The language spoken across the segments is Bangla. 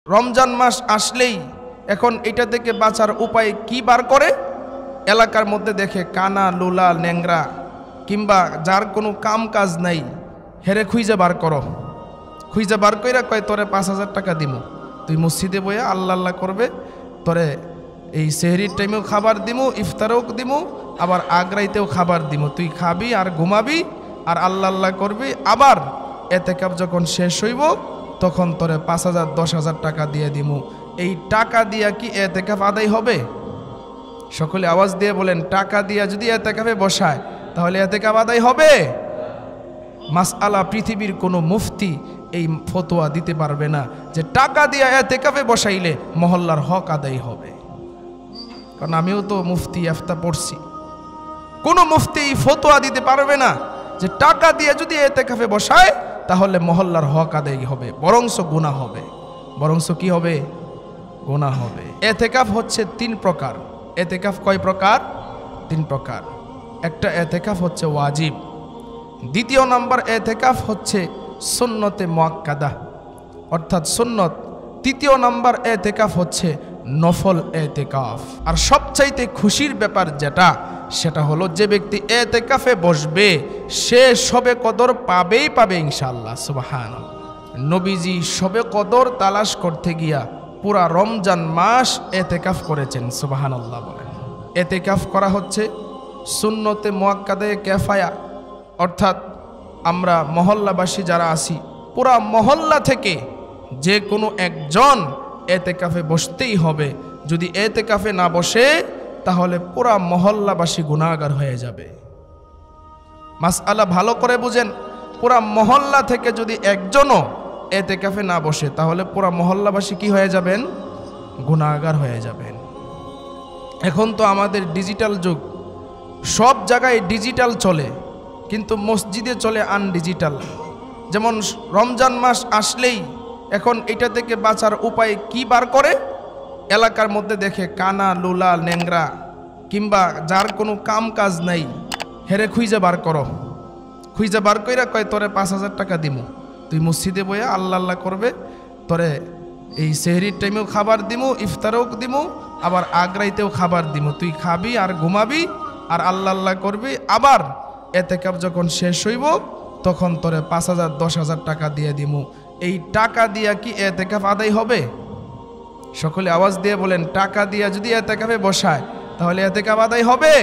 রমজান মাস আসলেই এখন এটা থেকে বাঁচার উপায় কি বার করে? এলাকার মধ্যে দেখে কানা লুলা ন্যাংরা কিংবা যার কোনো কাম কাজ নাই হেরে খুঁজে বার করো। খুঁজে বার কইরা কয় তোরে ৫,০০০ টাকা দিমু, তুই মসজিদে বইয়া আল্লাহ আল্লাহ করবে, তোরে এই সেহরির টাইমেও খাবার দিমু, ইফতারেও দিমু, আবার আগ্রাইতেও খাবার দিমু, তুই খাবি আর ঘুমাবি আর আল্লাহ আল্লাহ করবি। আবার এতেকাফ যখন শেষ হইব তখন তোরে ৫,০০০ ১০,০০০ টাকা দিয়ে দিমু। এই টাকা দিয়া কি এতেকাফ আদায় হবে? সকলে আওয়াজ দিয়ে বলেন, টাকা দিয়া যদি এতেকাফে বসায় তাহলে এতেকাফ আদায় হবে? মাসআলা পৃথিবীর কোনো মুফতি এই ফতোয়া দিতে পারবে না যে টাকা দিয়া এতেকাফে বসাইলে মহল্লার হক আদায় হবে। কারণ আমিও তো মুফতি ইফতা পড়ছি। কোনো মুফতি এই ফতোয়া দিতে পারবে না যে টাকা দিয়ে যদি এতেকাফে বসায় তাহলে মহল্লার হক আদায় হবে, বরংস গুনাহ হবে। বরংস কি হবে? গুনাহ হবে। এতেকাফ হচ্ছে ৩ প্রকার। এতেকাফ কয় প্রকার? ৩ প্রকার। একটা এতেকাফ হচ্ছে ওয়াজিব, দ্বিতীয় নাম্বার এতেকাফ হচ্ছে সুন্নতে মুআক্কাদা অর্থাৎ সুন্নত, তৃতীয় নাম্বার এতেকাফ হচ্ছে নফল এতেকাফ। আর সবচাইতে খুশির ব্যাপার যেটা, সেটা হলো যে ব্যক্তি এতেকাফে বসবে সে শবে কদর পাবেই পাবে ইনশাআল্লাহ। সুবহানাল্লাহ। নবীজি শবে কদর তালাশ করতে গিয়া পুরা রমজান মাস এতেকাফ করেছেন। সুবহানাল্লাহ বলেন। এতেকাফ করা হচ্ছে সুন্নতে মুআক্কাদা কিফায়া, অর্থাৎ আমরা মহল্লাবাসী যারা আছি পুরা মহল্লা থেকে যে কোনো একজন এতেকাফে বসতেই হবে। যদি এতেকাফে না বসে তাহলে পুরা মহল্লাবাসী গুনাহগার হয়ে যাবে। মাসআলা ভালো করে বুঝেন, পুরা মহল্লা থেকে যদি একজনও এতেকাফে না বসে তাহলে পুরা মহল্লাবাসী কি হয়ে যাবেন? গুনাহগার হয়ে যাবেন। এখন তো আমাদের ডিজিটাল যুগ, সব জায়গায় ডিজিটাল চলে কিন্তু মসজিদে চলে আনডিজিটাল। যেমন রমজান মাস আসলেই এখন এটা থেকে বাঁচার উপায় কি বার করে? এলাকার মধ্যে দেখে কানা লুলা ন্যাংরা কিংবা যার কোনো কাম কাজ নাই হেরে খুঁজে বার করো। খুঁজে বার কইরা কয় তোরে ৫,০০০ টাকা দিমু, তুই মসজিদে বইয়া আল্লাহ আল্লাহ করবে, তোরে এই সেহরির টাইমেও খাবার দিমু, ইফতারেও দিমু, আবার আগ্রাইতেও খাবার দিমু, তুই খাবি আর ঘুমাবি আর আল্লাহ আল্লাহ করবি। আবার এতেকাফ যখন শেষ হইব তখন তোরে ৫,০০০ ১০,০০০ টাকা দিয়ে দিমু। এই টাকা দিয়া কি এতেকাফ আদায় হবে? সকলে আওয়াজ দিয়ে বলেন, টাকা দিয়া যদি এতেকাফে বসায় তাহলে এতেকাফ আদায় হবে?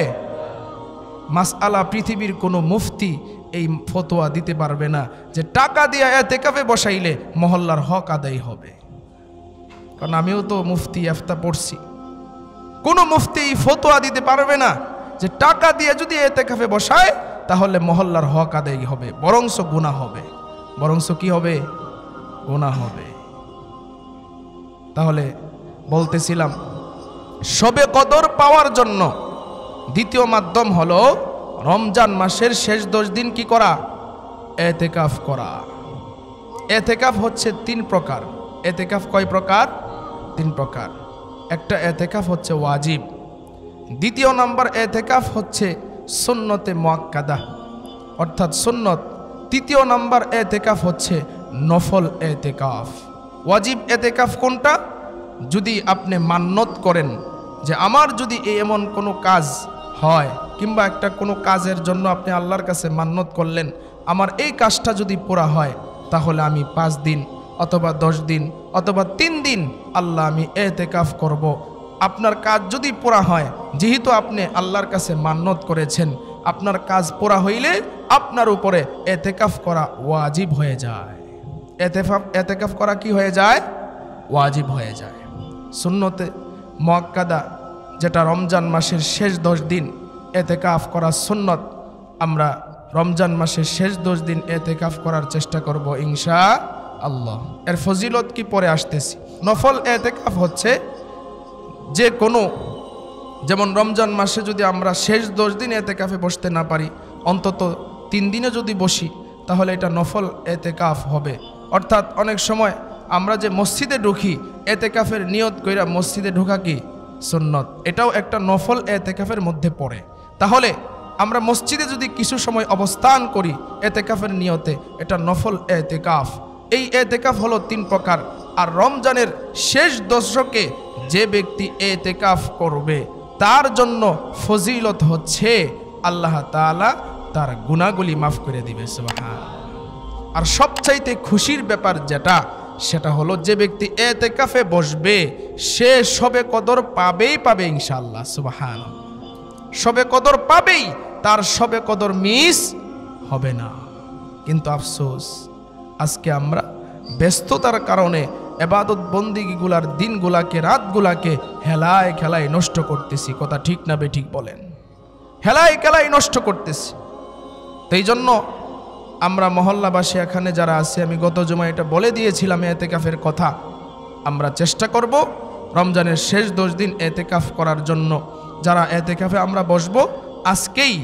মাসআলা পৃথিবীর কোনো মুফতি এই ফতোয়া দিতে পারবে না যে টাকা দিয়া এতেকাফে বসাইলে মহল্লার হক আদায় হবে। কারণ আমিও তো মুফতি ইফতা পড়ছি। কোনো মুফতি এই ফতোয়া দিতে পারবে না যে টাকা দিয়ে যদি এতেকাফে বসায় তাহলে মহল্লার হক আদায় হবে, বরংস গুনাহ হবে। বরংস কি হবে? গুনাহ হবে। তাহলে বলতেছিলাম, শবে কদর পাওয়ার জন্য দ্বিতীয় মাধ্যম হলো রমজান মাসের শেষ 10 দিন কি করা? এতেকাফ করা। এতেকাফ হচ্ছে 3 প্রকার। এতেকাফ কয় প্রকার? 3 প্রকার। একটা এতেকাফ হচ্ছে ওয়াজিব, দ্বিতীয় নাম্বার এতেকাফ হচ্ছে সুন্নতে মুআক্কাদা অর্থাৎ সুন্নত, তৃতীয় নাম্বার এতেকাফ হচ্ছে নফল এতেকাফ। ওয়াজিব এতেকাফ কোনটা? যদি আপনি মান্নত করেন যে আমার যদি এমন কোনো কাজ হয় কিংবা একটা কোনো কাজের জন্য আপনি আল্লাহর কাছে মান্নত করলেন, আমার এই কাজটা যদি পুরা হয় তাহলে আমি 5 দিন অথবা 10 দিন অথবা 3 দিন আল্লাহ আমি এতেকাফ করব। আপনার কাজ যদি পুরা হয়, যেহেতু আপনি আল্লাহর কাছে মান্নত করেছেন, আপনার কাজ পুরা হইলে আপনার উপরে এতেকাফ করা ওয়াজিব হয়ে যায়। এতেকাফ করা কি হয়ে যায়? ওয়াজিব হয়ে যায়। সুন্নতে মুআক্কাদা যেটা রমজান মাসের শেষ 10 দিন এতেকাফ করা সুন্নত, আমরা রমজান মাসের শেষ 10 দিন এতেকাফ করার চেষ্টা করব ইনশাআল্লাহ। এর ফজিলত কি পরে আসতেছি। নফল এতেকাফ হচ্ছে যে কোনো, যেমন রমজান মাসে যদি আমরা শেষ 10 দিন এতেকাফে বসতে না পারি, অন্তত 3 দিনে যদি বসি তাহলে এটা নফল এতেকাফ হবে। অর্থাৎ অনেক সময় আমরা যে মসজিদে ঢুকি এতেকাফের নিয়ত কইরা মসজিদে ঢোকা কি সুন্নত, এটাও একটা নফল এতেকাফের মধ্যে পড়ে। তাহলে আমরা মসজিদে যদি কিছু সময় অবস্থান করি এতেকাফের নিয়তে, এটা নফল এতেকাফ। এই এতেকাফ হলো 3 প্রকার। আর রমজানের শেষ দশকে যে ব্যক্তি এতেকাফ করবে তার জন্য ফজিলত হচ্ছে আল্লাহ তাআলা তার গুনাহগুলি মাফ করে দিবে সুবহান। আর সবচাইতে খুশির ব্যাপার যেটা, সেটা হলো যে ব্যক্তি এতেকাফে বসবে সে শবে কদর পাবেই পাবে ইনশাআল্লাহ সুবহান। শবে কদর পাবেই, তার শবে কদর মিস হবে না। কিন্তু আফসোস আজকে আমরা ব্যস্ততার কারণে ইবাদত বন্দিগিগুলার দিনগুলাকে রাতগুলাকে হেলায় খেলায় নষ্ট করতেছি। কথা ঠিক না বেঠিক বলেন? হেলায় খেলায় নষ্ট করতেছি। তো এই জন্য আমরা মহল্লাবাসী এখানে যারা আছে, আমি গত জুমায় এটা বলে দিয়েছিলাম এতেকাফের কথা, আমরা চেষ্টা করব রমজানের শেষ 10 দিন এতেকাফ করার জন্য। যারা এতেকাফে আমরা বসবো আজকেই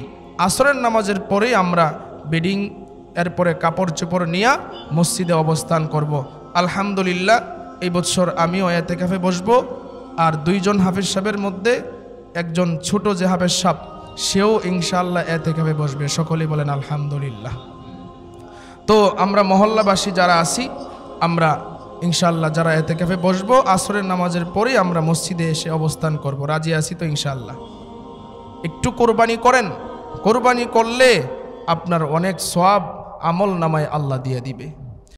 আসরের নামাজের পরেই আমরা বেডিং এরপরে কাপড় চোপড় নিয়ে মসজিদে অবস্থান করব। আলহামদুলিল্লাহ এই বছর আমিও এতেকাফে বসবো। আর 2 জন হাফেজ সাহেবের মধ্যে একজন ছোট যে হাফেজ সাহেব সেও ইনশাআল্লাহ এতেকাফে বসবে। সকলেই বলেন আলহামদুলিল্লাহ। তো আমরা মহল্লাবাসী যারা আছি আমরা ইনশাআল্লাহ যারা এতেকাফে বসবো আসরের নামাজের পরেই আমরা মসজিদে এসে অবস্থান করব। রাজি আছি তো ইনশাআল্লাহ? একটু কোরবানি করেন, কোরবানি করলে আপনার অনেক সওয়াব আমল নামায় আল্লাহ দিয়ে দিবে।